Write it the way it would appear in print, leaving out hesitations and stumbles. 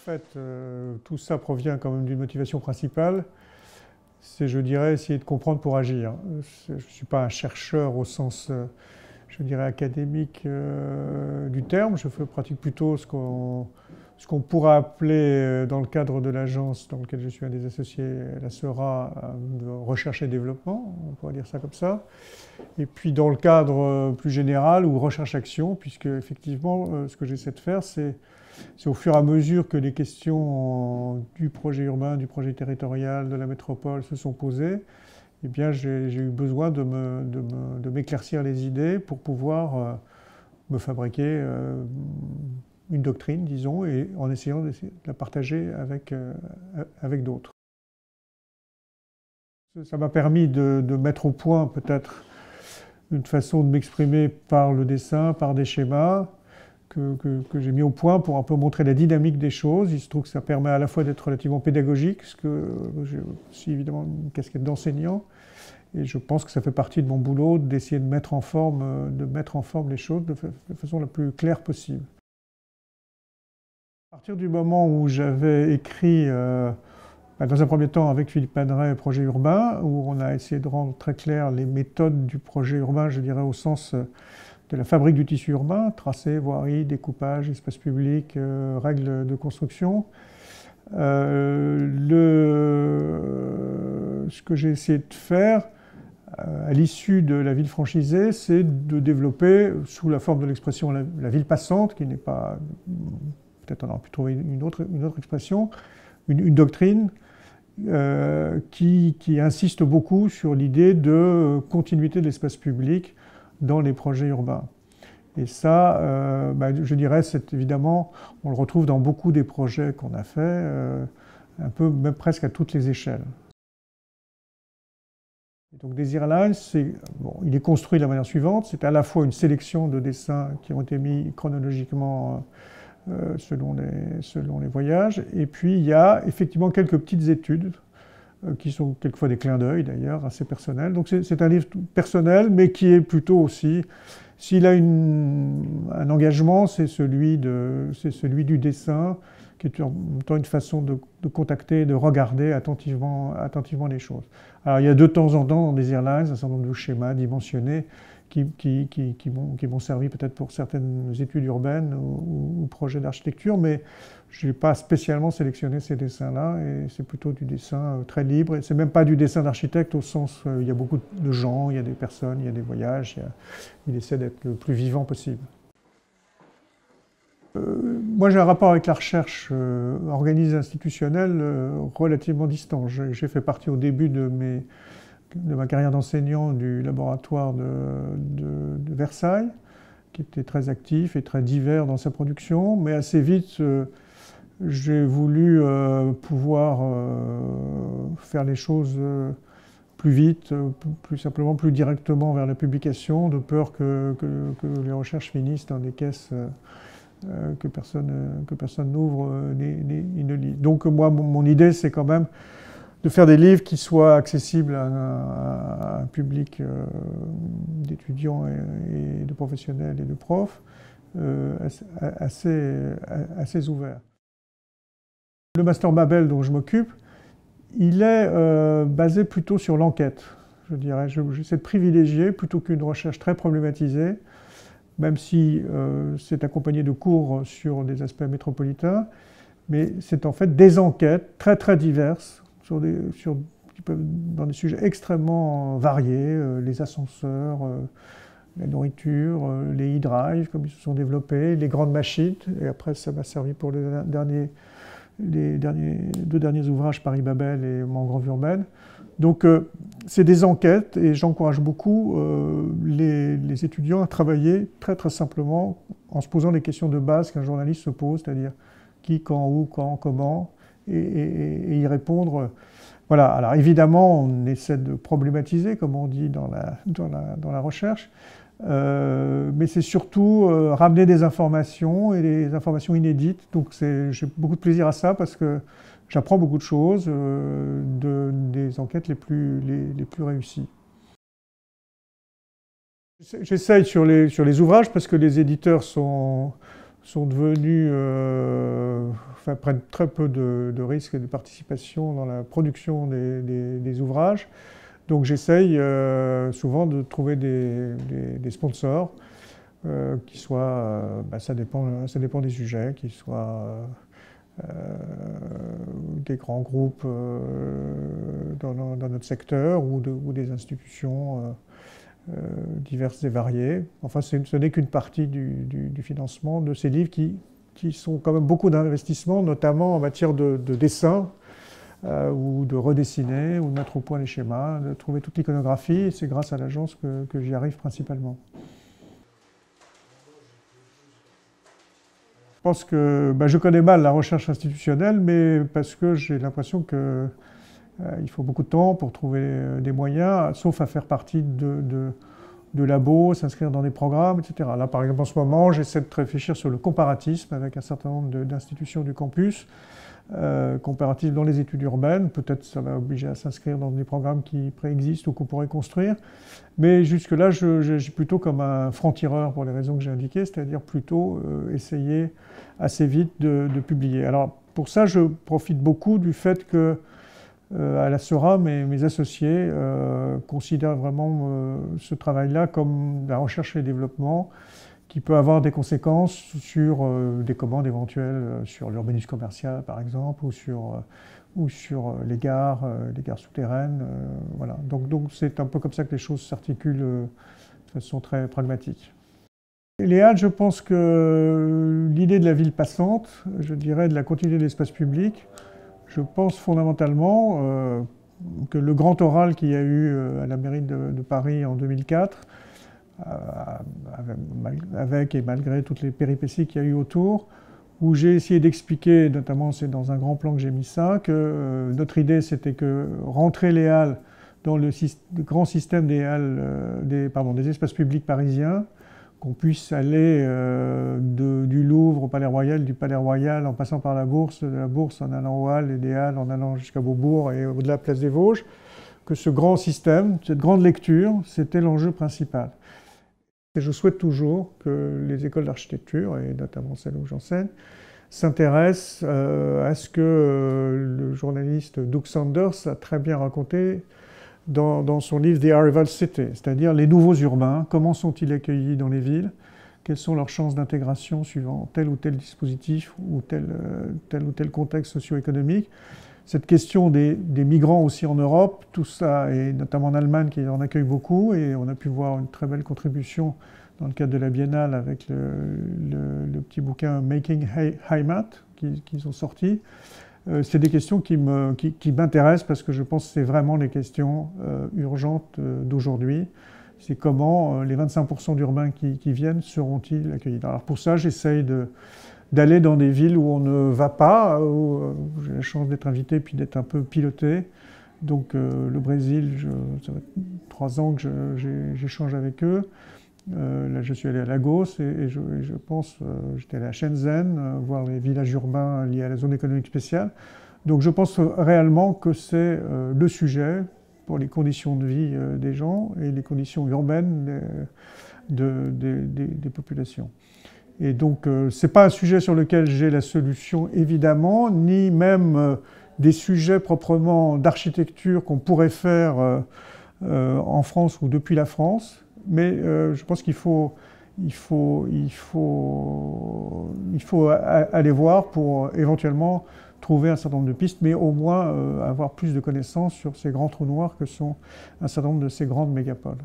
fait, tout ça provient quand même d'une motivation principale, c'est, je dirais, essayer de comprendre pour agir. Je ne suis pas un chercheur au sens, je dirais, académique du terme. Je pratique plutôt ce qu'on pourrait appeler, dans le cadre de l'agence dans laquelle je suis un des associés, la SERA, de recherche et développement, on pourrait dire ça comme ça. Et puis dans le cadre plus général, ou recherche-action, puisque effectivement, ce que j'essaie de faire, c'est au fur et à mesure que les questions du projet urbain, du projet territorial, de la métropole se sont posées, eh bien, j'ai eu besoin de m'éclaircir les idées pour pouvoir me fabriquer une doctrine, disons, et en essayant de la partager avec d'autres. Ça m'a permis de mettre au point peut-être une façon de m'exprimer par le dessin, par des schémas, que j'ai mis au point pour un peu montrer la dynamique des choses. Il se trouve que ça permet à la fois d'être relativement pédagogique, parce que j'ai aussi évidemment une casquette d'enseignant, et je pense que ça fait partie de mon boulot d'essayer de mettre en forme les choses de façon la plus claire possible. À partir du moment où j'avais écrit, dans un premier temps avec Philippe Maderet, Projet urbain, où on a essayé de rendre très clair les méthodes du projet urbain, je dirais au sens de la fabrique du tissu urbain, tracé, voirie, découpage, espace public, règles de construction. Ce que j'ai essayé de faire à l'issue de la ville franchisée, c'est de développer, sous la forme de l'expression la ville passante, qui n'est pas, peut-être on aurait pu trouver une autre expression, une doctrine qui insiste beaucoup sur l'idée de continuité de l'espace public dans les projets urbains. Et ça, je dirais, c'est évidemment, on le retrouve dans beaucoup des projets qu'on a faits, un peu, même presque à toutes les échelles. Et donc Désirlines, il est construit de la manière suivante, c'est à la fois une sélection de dessins qui ont été mis chronologiquement selon les voyages, et puis il y a effectivement quelques petites études qui sont quelquefois des clins d'œil d'ailleurs, assez personnels. Donc c'est un livre personnel, mais qui est plutôt aussi, s'il a un engagement, c'est celui du dessin, qui est en même temps une façon de contacter, de regarder attentivement les choses. Alors il y a de temps en temps dans Désirlines un certain nombre de schémas dimensionnés qui m'ont servi peut-être pour certaines études urbaines ou projets d'architecture, mais je n'ai pas spécialement sélectionné ces dessins-là, et c'est plutôt du dessin très libre, et c'est même pas du dessin d'architecte au sens il y a beaucoup de gens, il y a des personnes, il y a des voyages, il essaie d'être le plus vivant possible. Moi j'ai un rapport avec la recherche organisée institutionnelle relativement distant. J'ai fait partie au début de ma carrière d'enseignant du laboratoire de Versailles, qui était très actif et très divers dans sa production, mais assez vite j'ai voulu pouvoir faire les choses plus vite, plus simplement, plus directement vers la publication, de peur que les recherches finissent dans des caisses que personne n'ouvre ni ne lit. Donc moi, mon idée, c'est quand même de faire des livres qui soient accessibles à un public d'étudiants et de professionnels et de profs assez ouvert. Le master Mabel dont je m'occupe, il est basé plutôt sur l'enquête, je dirais. J'essaie de privilégier, plutôt qu'une recherche très problématisée, même si c'est accompagné de cours sur des aspects métropolitains, mais c'est en fait des enquêtes très très diverses dans des sujets extrêmement variés, les ascenseurs, la nourriture, les e-drive, comme ils se sont développés, les grandes machines, et après ça m'a servi pour les deux derniers ouvrages, Paris-Babel et Mon Grand Urbaine. Donc c'est des enquêtes, et j'encourage beaucoup les étudiants à travailler très très simplement en se posant les questions de base qu'un journaliste se pose, c'est-à-dire qui, quand, où, quand, comment, et y répondre. Voilà, alors évidemment on essaie de problématiser, comme on dit dans la recherche, mais c'est surtout ramener des informations, et des informations inédites. Donc j'ai beaucoup de plaisir à ça, parce que j'apprends beaucoup de choses des enquêtes les plus réussies. J'essaye sur les ouvrages, parce que les éditeurs sont sont devenus, enfin, prennent très peu de risques et de participation dans la production des ouvrages. Donc j'essaye souvent de trouver des sponsors qui soient, ça dépend des sujets, qui soient des grands groupes dans notre secteur ou des institutions diverses et variées. Enfin, ce n'est qu'une partie du financement de ces livres qui sont quand même beaucoup d'investissements, notamment en matière de dessin, ou de redessiner, ou de mettre au point les schémas, de trouver toute l'iconographie, et c'est grâce à l'agence que j'y arrive principalement. Je pense que je connais mal la recherche institutionnelle, mais parce que j'ai l'impression qu'il faut beaucoup de temps pour trouver des moyens, sauf à faire partie de labos, s'inscrire dans des programmes, etc. Là, par exemple, en ce moment, j'essaie de réfléchir sur le comparatisme avec un certain nombre d'institutions du campus, comparatisme dans les études urbaines. Peut-être ça va obliger à s'inscrire dans des programmes qui préexistent ou qu'on pourrait construire. Mais jusque-là, je suis plutôt comme un franc-tireur pour les raisons que j'ai indiquées, c'est-à-dire plutôt essayer assez vite de publier. Alors, pour ça, je profite beaucoup du fait que à la SERA, mes associés considèrent vraiment ce travail-là comme la recherche et le développement qui peut avoir des conséquences sur des commandes éventuelles sur l'urbanisme commercial, par exemple, ou sur les gares souterraines. Voilà. Donc c'est un peu comme ça que les choses s'articulent de façon très pragmatique. Les Halles, je pense que l'idée de la ville passante, je dirais de la continuité de l'espace public, je pense fondamentalement que le grand oral qu'il y a eu à la mairie de Paris en 2004, avec et malgré toutes les péripéties qu'il y a eu autour, où j'ai essayé d'expliquer, notamment c'est dans un grand plan que j'ai mis ça, que notre idée c'était que rentrer les Halles dans le grand système des Halles, des espaces publics parisiens, qu'on puisse aller du Louvre au Palais Royal, du Palais Royal en passant par la Bourse, de la Bourse en allant aux Halles et des Halles en allant jusqu'à Beaubourg et au-delà Place des Vosges, que ce grand système, cette grande lecture, c'était l'enjeu principal. Et je souhaite toujours que les écoles d'architecture, et notamment celles où j'enseigne, s'intéressent à ce que le journaliste Doug Sanders a très bien raconté dans son livre The Arrival City, c'est-à-dire les nouveaux urbains, comment sont-ils accueillis dans les villes, quelles sont leurs chances d'intégration suivant tel ou tel dispositif ou tel ou tel contexte socio-économique. Cette question des migrants aussi en Europe, tout ça, et notamment en Allemagne qui en accueille beaucoup, et on a pu voir une très belle contribution dans le cadre de la Biennale avec le petit bouquin Making Heimat qu'ils ont sorti. C'est des questions qui m'intéressent parce que je pense que c'est vraiment les questions urgentes d'aujourd'hui. C'est comment les 25% d'urbains qui viennent seront-ils accueillis. Alors pour ça, j'essaye d'aller dans des villes où on ne va pas, où j'ai la chance d'être invité puis d'être un peu piloté. Donc le Brésil, ça fait 3 ans que j'échange avec eux. Là, je suis allé à Lagos et je pense, j'étais allé à Shenzhen, voir les villages urbains liés à la zone économique spéciale. Donc je pense réellement que c'est le sujet pour les conditions de vie des gens et les conditions urbaines des populations. Et donc ce n'est pas un sujet sur lequel j'ai la solution évidemment, ni même des sujets proprement d'architecture qu'on pourrait faire en France ou depuis la France. Mais je pense qu'il faut aller voir pour éventuellement trouver un certain nombre de pistes, mais au moins avoir plus de connaissances sur ces grands trous noirs que sont un certain nombre de ces grandes mégapoles.